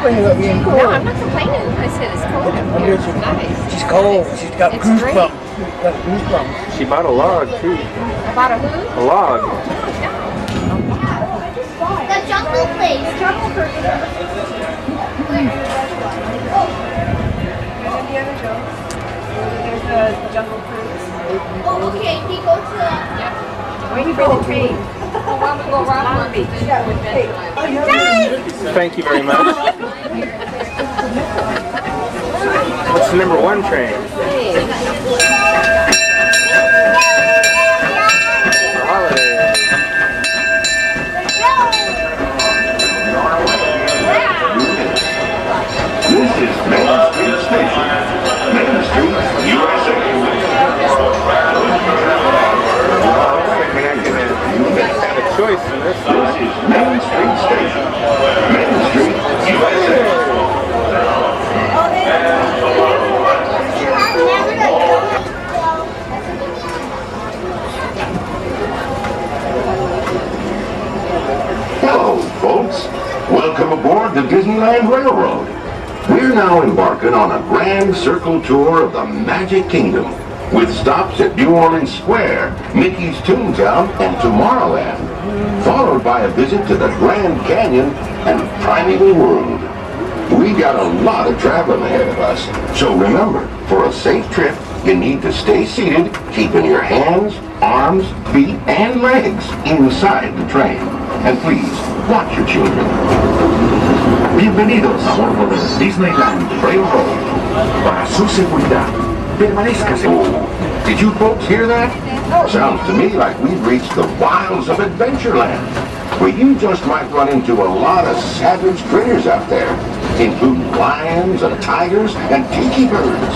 about being cold. No, I'm not complaining. I said it's cold up here. It's nice. She's cold. She's got It's goosebumps. great. She's got goosebumps. She bought a log too. About a who? A log. The jungle place. Jungle cruise. Indiana Jones. There's the jungle cruise. Oh, okay. We go to. Waiting for the train. Well, we go around Long Beach. Thank you very much. What's the number 1 train? The holiday. This is Main Street Station. Main Street, USA. You have a choice in this. This is Main Street Station. Main Street, USA. Hello, folks. Welcome aboard the Disneyland Railroad. We're now embarking on a grand circle tour of the Magic Kingdom, with stops at New Orleans Square, Mickey's Toontown, and Tomorrowland, followed by a visit to the Grand Canyon and Primeval World. We got a lot of traveling ahead of us, so remember, for a safe trip, you need to stay seated, keeping your hands, arms, feet, and legs inside the train. And please, watch your children. Bienvenidos a bordo del Disneyland Railroad. Para su seguridad, permanezca seguro. Did you folks hear that? Sounds to me like we've reached the wilds of Adventureland, where you just might run into a lot of savage critters out there, including lions and tigers and tiki birds.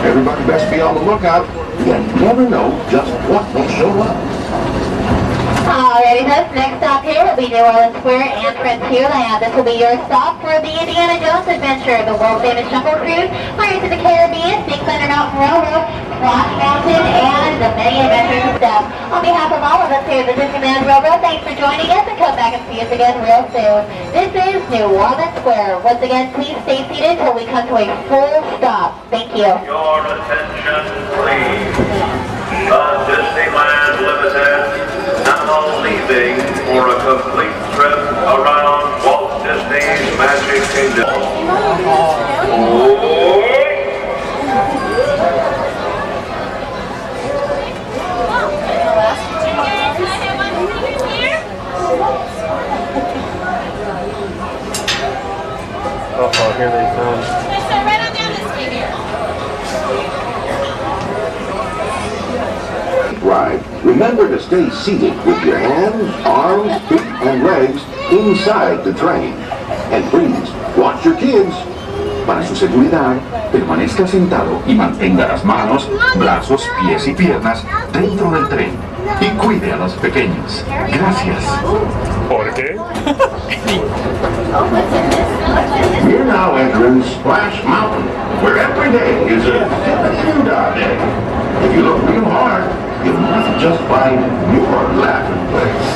Everybody best be on the lookout. You never know just what will show up. Alrighty, folks. Next stop here will be New Orleans Square and Frontierland. This will be your stop for the Indiana Jones adventure, the world-famous Jungle Cruise, Pirates of the Caribbean, Big Thunder Mountain Railroad, Splash Mountain, and the many adventures and stuff. On behalf of all of us here at the Disneyland Railroad, thanks for joining us, and come back and see us again real soon. This is New Orleans Square. Once again, please stay seated till we come to a full stop. Thank you. Your attention, please. The Disneyland Limited now leaving for a complete trip around Walt Disney's Magic Kingdom. Oh, here they come. Right on down this way here. Ride. Remember to stay seated with your hands, arms, feet, and legs inside the train. And please, watch your kids. Para su seguridad, permanezca sentado y mantenga las manos, brazos, pies y piernas dentro del tren. Y cuide a los pequeños. Gracias. ¿Por qué? We're now entering Splash Mountain, where every day is a Doodah day. If you look real hard, you might just find your laughing place.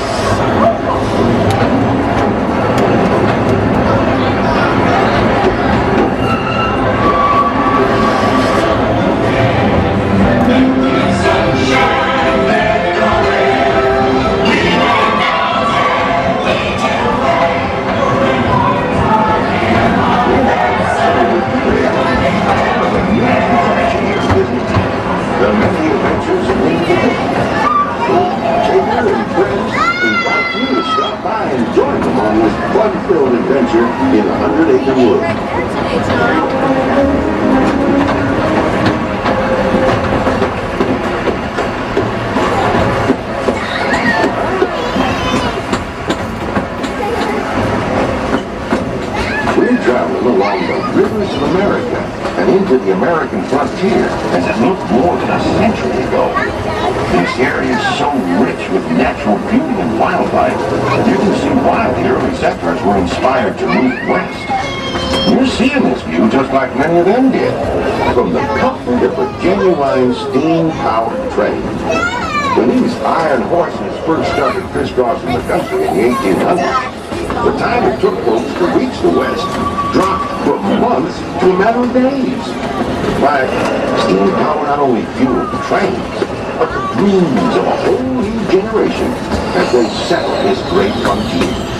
The many adventures of Taylor and friends invite you to stop by and join them on this fun-filled adventure in 100 Acre Wood. We're traveling along the rivers of America and into the American frontier as it looked more than a century ago. This area is so rich with natural beauty and wildlife, you can see why the early settlers were inspired to move west. You're seeing this view just like many of them did, from the comfort of a genuine steam-powered train. When these iron horses first started crisscrossing the country in the 1800s, the time it took folks to reach the West dropped from months to a matter of days. Why, steam power not only fueled the trains, but the dreams of a whole new generation as they settle this great frontier.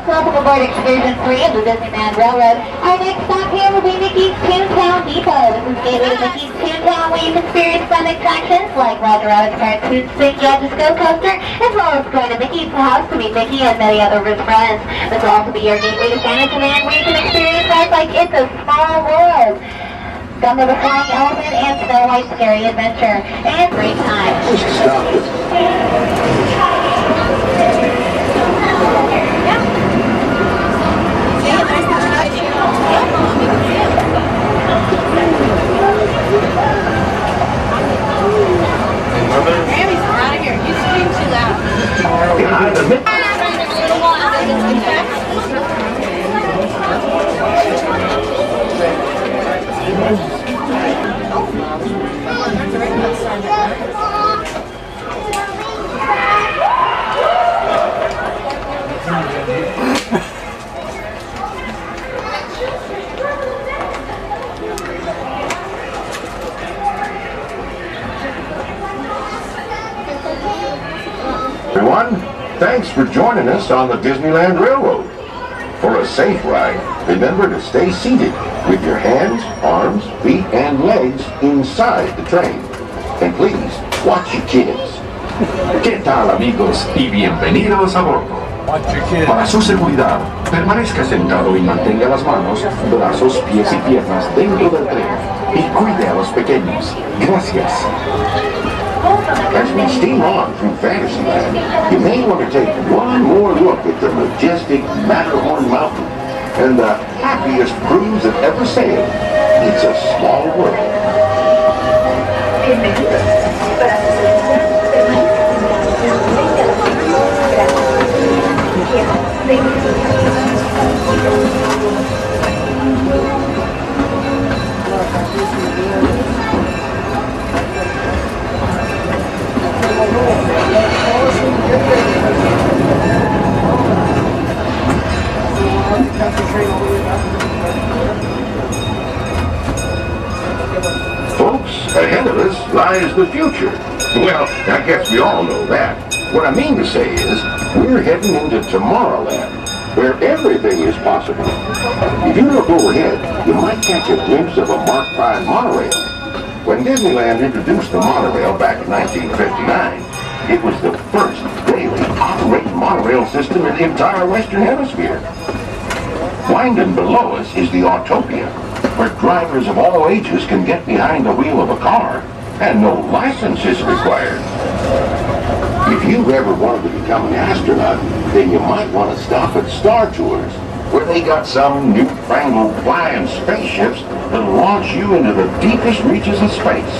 Welcome aboard Excursion 3 of the Disneyland Railroad. Our next stop here will be Mickey's Toontown Depot. This is gateway to Mickey's Toontown, where you can experience fun attractions like Roger Rabbit's Cartoon Sing Go Coaster, as well as going to Mickey's house to meet Mickey and many other of his friends. This will also be your gateway to Fantasyland, where you can experience rides like It's a Small World, Gumbo the Flying Elephant, and Snow White's Scary Adventure. And great time. Just stop it. Grammy's out of here. You scream too loud. Behind the mitt. Everyone, thanks for joining us on the Disneyland Railroad. For a safe ride, remember to stay seated with your hands, arms, feet, and legs inside the train. And please, watch your kids. ¿Qué tal, amigos? Y bienvenidos a bordo. Para su seguridad, permanezca sentado y mantenga las manos, brazos, pies y piernas dentro del tren y cuide a los pequeños. Gracias. As we steam on through Fantasyland, you may want to take one more look at the majestic Matterhorn Mountain and the happiest cruise that ever sailed. It's a small world. Folks, ahead of us lies the future. Well, I guess we all know that. What I mean to say is, we're heading into Tomorrowland, where everything is possible. If you look overhead, you might catch a glimpse of a Mark V monorail. When Disneyland introduced the monorail back in 1959, it was the first daily operating monorail system in the entire Western Hemisphere. Winding below us is the Autopia, where drivers of all ages can get behind the wheel of a car, and no license is required. If you've ever wanted to become an astronaut, then you might want to stop at Star Tours, where they got some newfangled flying spaceships that'll launch you into the deepest reaches of space.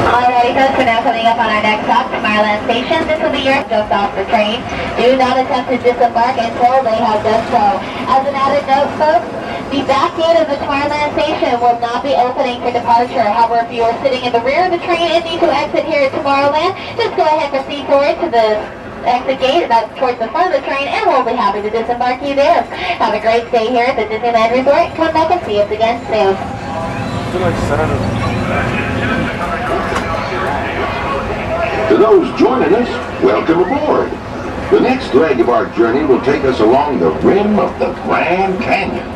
Alrighty folks, we're now coming up on our next stop, Tomorrowland Station. This will be your just off the train. Do not attempt to disembark until they have done so. As an added note, folks, the back gate of the Tomorrowland Station will not be opening for departure. However, if you are sitting in the rear of the train and need to exit here at Tomorrowland, just go ahead and proceed forward to the exit gate that's towards the front of the train, and we'll be happy to disembark you there. Have a great stay here at the Disneyland Resort. Come back and see us again soon. To those joining us, welcome aboard. The next leg of our journey will take us along the rim of the Grand Canyon.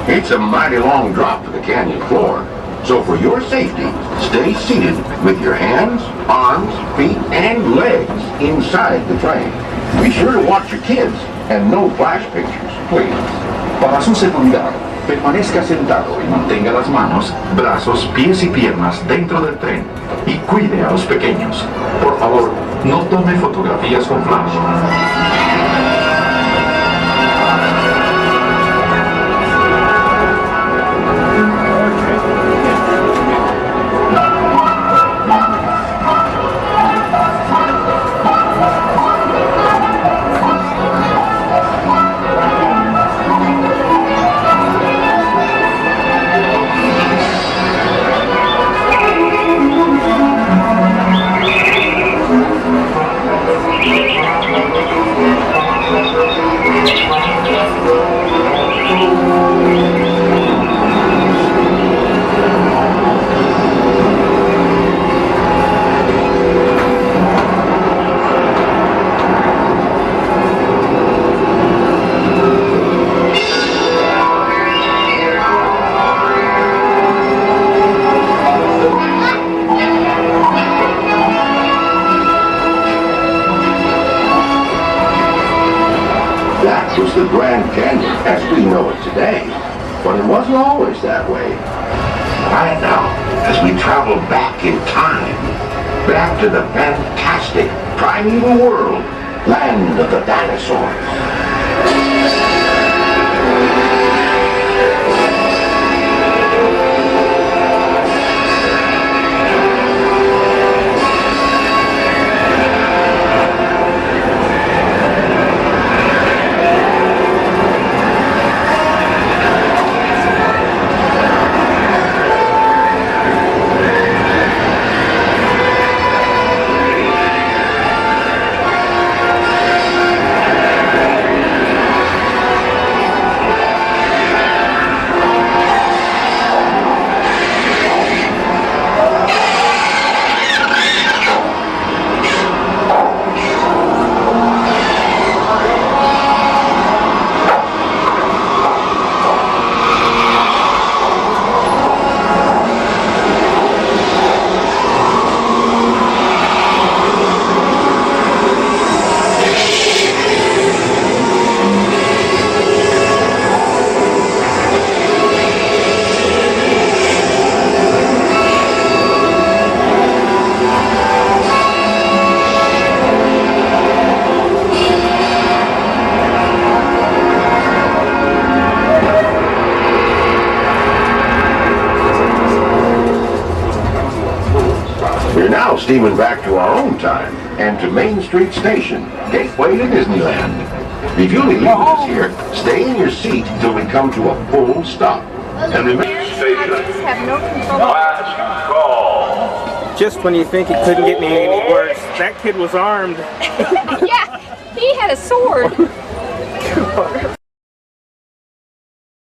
It's a mighty long drop to the canyon floor, so for your safety, stay seated with your hands, arms, feet, and legs inside the train. Be sure to watch your kids and no flash pictures, please. Para su seguridad, permanezca sentado y mantenga las manos, brazos, pies y piernas dentro del tren y cuide a los pequeños. Por favor, no tome fotografías con flash. the Grand Canyon as we know it today, but it wasn't always that way. Right now, as we travel back in time, back to the fantastic primeval world, land of the dinosaurs. We're now steaming back to our own time and to Main Street Station, gateway to Disneyland. If you'll leave us here, stay in your seat till we come to a full stop. And remember, Have no control. Last call. Just when you think it couldn't get me any worse, that kid was armed. Yeah, he had a sword.